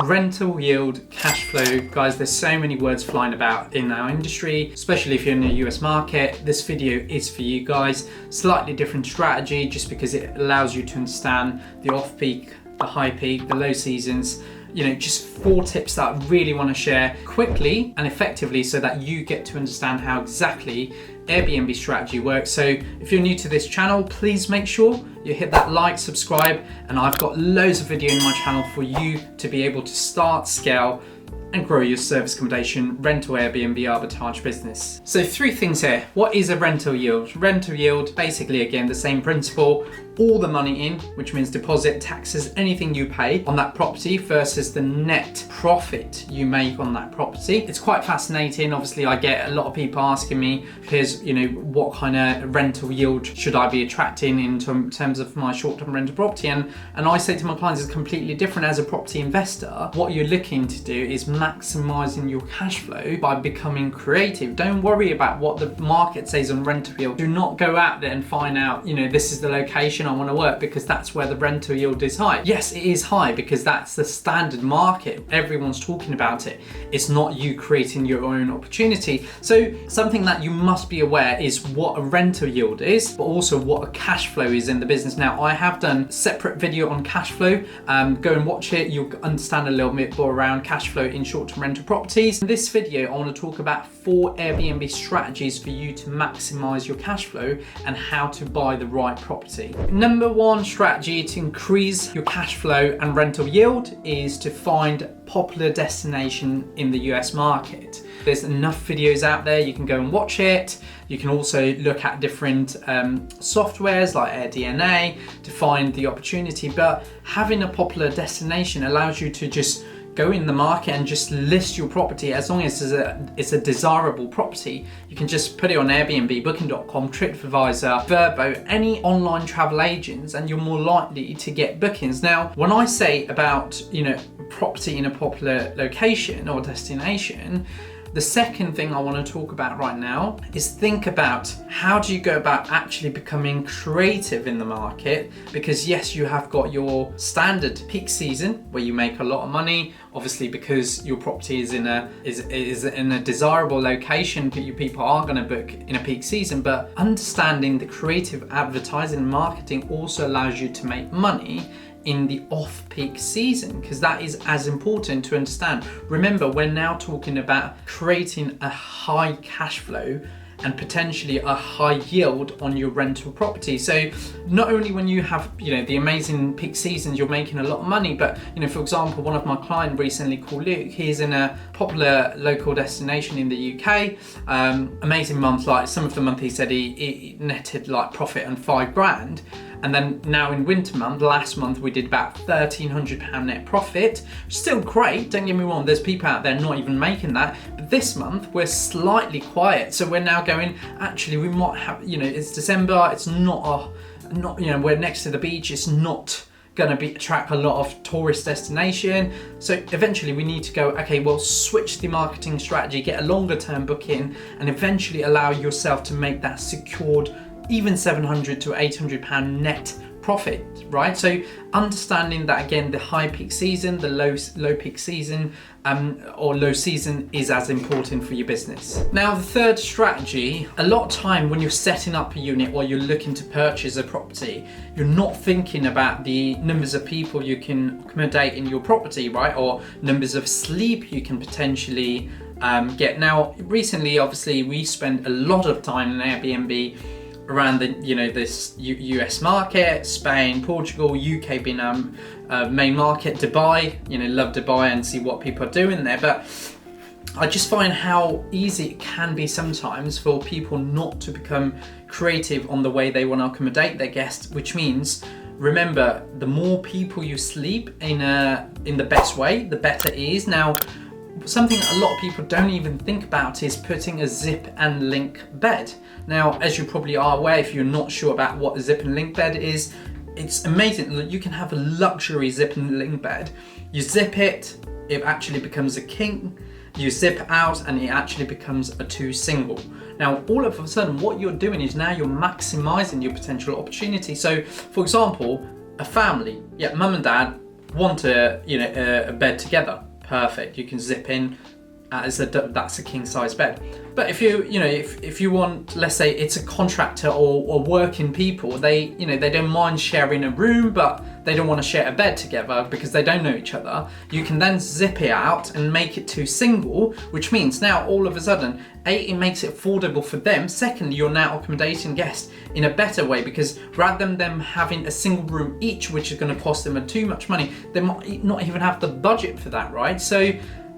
Rental yield, cash flow. Guys, there's so many words flying about in our industry, especially if you're in the US market. This video is for you guys. Slightly different strategy just because it allows you to understand the off-peak, the high peak, the low seasons. Just 4 tips that I really want to share quickly and effectively so that you get to understand how exactly Airbnb strategy works. So if you're new to this channel, please make sure you hit that like, subscribe, and I've got loads of video in my channel for you to be able to start, scale, and grow your service accommodation, rental Airbnb arbitrage business. So 3 things here. What is a rental yield? Rental yield, basically again, the same principle, all the money in, which means deposit, taxes, anything you pay on that property versus the net profit you make on that property. It's quite fascinating. Obviously, I get a lot of people asking me, Piers, what kind of rental yield should I be attracting in terms of my short-term rental property? And I say to my clients, it's completely different. As a property investor, what you're looking to do is maximizing your cash flow by becoming creative. Don't worry about what the market says on rental yield. Do not go out there and find out, this is the location I want to work because that's where the rental yield is high. Yes, it is high because that's the standard market. Everyone's talking about it. It's not you creating your own opportunity. So something that you must be aware is what a rental yield is, but also what a cash flow is in the business. Now, I have done a separate video on cash flow. Go and watch it. You'll understand a little bit more around cash flow in short-term rental properties. In this video, I want to talk about 4 Airbnb strategies for you to maximize your cash flow and how to buy the right property. Number 1 strategy to increase your cash flow and rental yield is to find popular destination in the US market. There's enough videos out there, you can go and watch it. You can also look at different softwares like AirDNA to find the opportunity, but having a popular destination allows you to just go in the market and just list your property. As long as it's a desirable property, you can just put it on Airbnb, Booking.com, TripAdvisor, Vrbo, any online travel agents, and you're more likely to get bookings. Now, when I say about, property in a popular location or destination, the second thing I want to talk about right now is think about how do you go about actually becoming creative in the market, because yes, you have got your standard peak season where you make a lot of money, obviously because your property is in a desirable location, people are going to book in a peak season, but understanding the creative advertising and marketing also allows you to make money in the off-peak season, because that is as important to understand. Remember, we're now talking about creating a high cash flow and potentially a high yield on your rental property. So not only when you have the amazing peak seasons, you're making a lot of money, but for example, one of my clients recently called Luke, he's in a popular local destination in the UK, amazing month, like some of the month he said he netted like profit on 5 grand. And then now in winter month, last month we did about £1,300 net profit. Still great, don't get me wrong, there's people out there not even making that. But this month we're slightly quiet. So we're now going, actually we might have, it's December, it's not we're next to the beach, it's not going to attract a lot of tourist destination. So eventually we need to go, okay, well, switch the marketing strategy, get a longer term booking, and eventually allow yourself to make that secured even £700 to £800 net profit, right? So understanding that, again, the high peak season, the low peak season or low season is as important for your business. Now, the third strategy, a lot of time when you're setting up a unit or you're looking to purchase a property, you're not thinking about the numbers of people you can accommodate in your property, right? Or numbers of sleep you can potentially get. Now, recently, obviously, we spent a lot of time in Airbnb around the this US market, Spain, Portugal, UK being main market, Dubai, love Dubai and see what people are doing there. But I just find how easy it can be sometimes for people not to become creative on the way they want to accommodate their guests, which means, remember, the more people you sleep in the best way, the better it is. Now, something a lot of people don't even think about is putting a zip and link bed. Now, as you probably are aware, if you're not sure about what a zip and link bed is, it's amazing. You can have a luxury zip and link bed. You zip it, it actually becomes a king. You zip out and it actually becomes a 2 single. Now, all of a sudden, what you're doing is now you're maximizing your potential opportunity. So, for example, a family, mum and dad, want a bed together, perfect. You can zip in. That's a king size bed. But if you want, let's say it's a contractor or working people, they don't mind sharing a room, but they don't want to share a bed together because they don't know each other. You can then zip it out and make it to single, which means now all of a sudden, it makes it affordable for them. Secondly, you're now accommodating guests in a better way, because rather than them having a single room each, which is going to cost them too much money, they might not even have the budget for that, right? So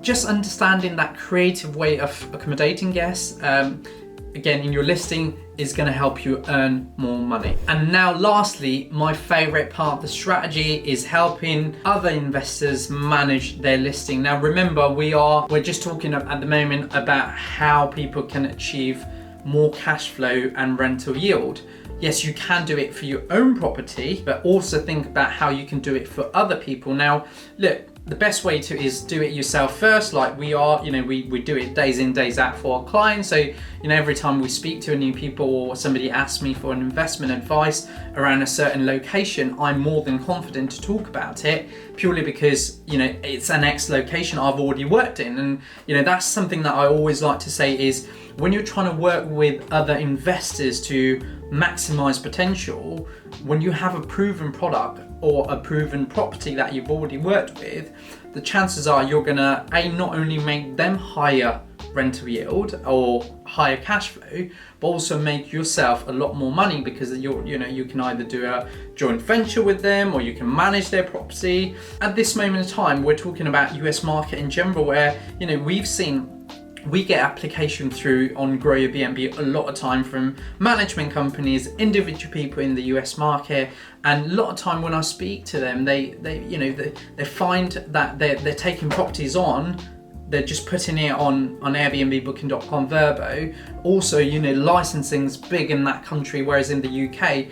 just understanding that creative way of accommodating guests, again, in your listing is going to help you earn more money. And now lastly, my favorite part of the strategy is helping other investors manage their listing. Now remember, we're just talking at the moment about how people can achieve more cash flow and rental yield. Yes, you can do it for your own property, but also think about how you can do it for other people. Now, look, the best way is do it yourself first, like we are, we do it days in, days out for our clients. So, every time we speak to a new people or somebody asks me for an investment advice around a certain location, I'm more than confident to talk about it, purely because, it's an X location I've already worked in. And, that's something that I always like to say is, when you're trying to work with other investors to maximize potential, when you have a proven product or a proven property that you've already worked with, the chances are you're gonna not only make them higher rental yield or higher cash flow, but also make yourself a lot more money, because you can either do a joint venture with them or you can manage their property. At this moment in time, we're talking about US market in general, where we get application through on Grow Your B&B a lot of time from management companies, individual people in the US market, and a lot of time when I speak to them, they find that they're taking properties on. They're just putting it on Airbnb, Booking.com, Verbo. Also, licensing's big in that country, whereas in the UK,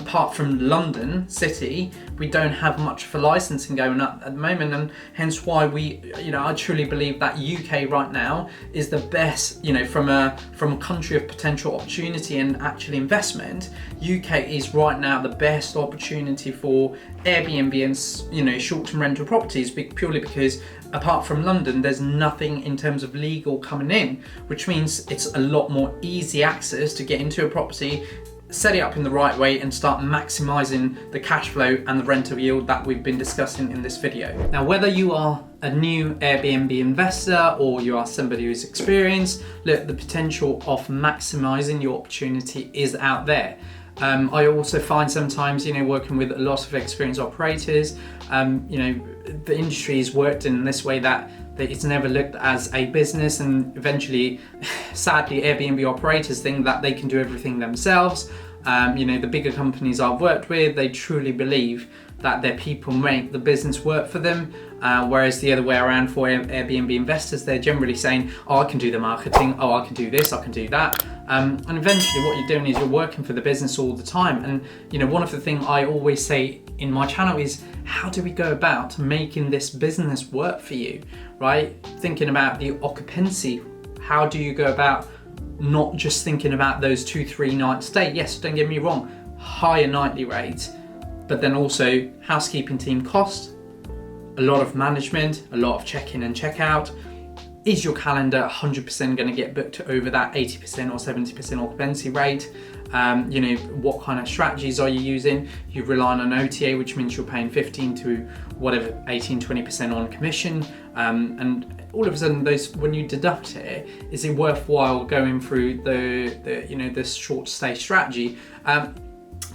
apart from London City, we don't have much for licensing going up at the moment, and hence why I truly believe that UK right now is the best, from a country of potential opportunity and actual investment. UK is right now the best opportunity for Airbnb and short-term rental properties, purely because apart from London, there's nothing in terms of legal coming in, which means it's a lot more easy access to get into a property, set it up in the right way, and start maximizing the cash flow and the rental yield that we've been discussing in this video. Now, whether you are a new Airbnb investor or you are somebody who's experienced, look, the potential of maximizing your opportunity is out there. I also find sometimes, working with a lot of experienced operators, the industry has worked in this way that it's never looked as a business, and eventually, sadly, Airbnb operators think that they can do everything themselves. The bigger companies I've worked with, they truly believe that their people make the business work for them, whereas the other way around for Airbnb investors, they're generally saying, I can do the marketing, I can do this, I can do that. And eventually what you're doing is you're working for the business all the time. And one of the things I always say in my channel is, how do we go about making this business work for you, right? Thinking about the occupancy, how do you go about not just thinking about those 2-3 night stay? Yes, don't get me wrong, higher nightly rates, but then also housekeeping team cost, a lot of management, a lot of check-in and check-out. Is your calendar 100% going to get booked over that 80% or 70% occupancy rate? What kind of strategies are you using? You rely on an OTA, which means you're paying 15 to whatever, 18, 20% on commission. And all of a sudden, when you deduct it, is it worthwhile going through the short stay strategy?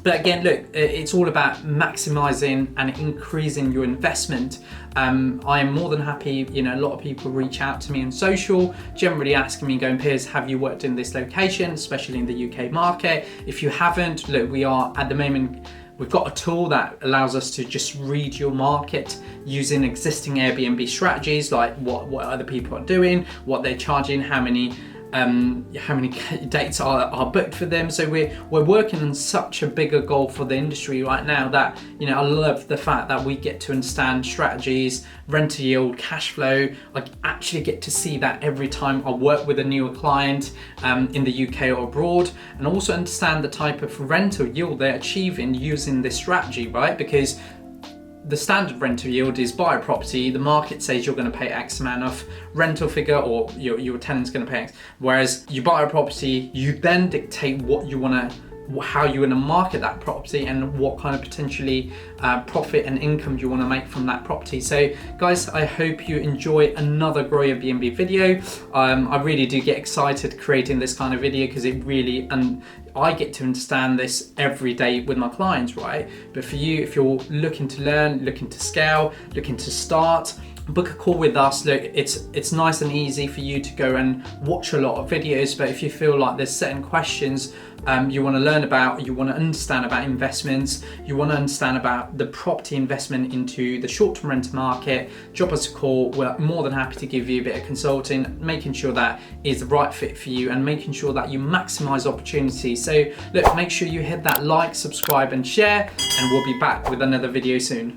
But again, look, it's all about maximizing and increasing your investment. I am more than happy, a lot of people reach out to me on social, generally asking me, going, Piers, have you worked in this location, especially in the UK market? If you haven't, look, we are at the moment, we've got a tool that allows us to just read your market using existing Airbnb strategies, like what other people are doing, what they're charging, how many dates are booked for them. So we're working on such a bigger goal for the industry right now that I love the fact that we get to understand strategies, rental yield, cash flow. I actually get to see that every time I work with a newer client in the UK or abroad, and also understand the type of rental yield they're achieving using this strategy, right? Because the standard rental yield is buy a property, the market says you're going to pay X amount of rental figure, or your tenant's going to pay X. Whereas you buy a property, you then dictate what you want to, how you want to market that property and what kind of potentially profit and income you want to make from that property. So guys, I hope you enjoy another Grow Your B&B video. I really do get excited creating this kind of video because it really, and I get to understand this every day with my clients, right? But for you, if you're looking to learn, looking to scale, looking to start, book a call with us. Look, it's nice and easy for you to go and watch a lot of videos, but if you feel like there's certain questions you want to learn about, you want to understand about investments, you want to understand about the property investment into the short-term rental market, drop us a call. We're more than happy to give you a bit of consulting, making sure that is the right fit for you and making sure that you maximize opportunities. So look, make sure you hit that like, subscribe and share, and we'll be back with another video soon.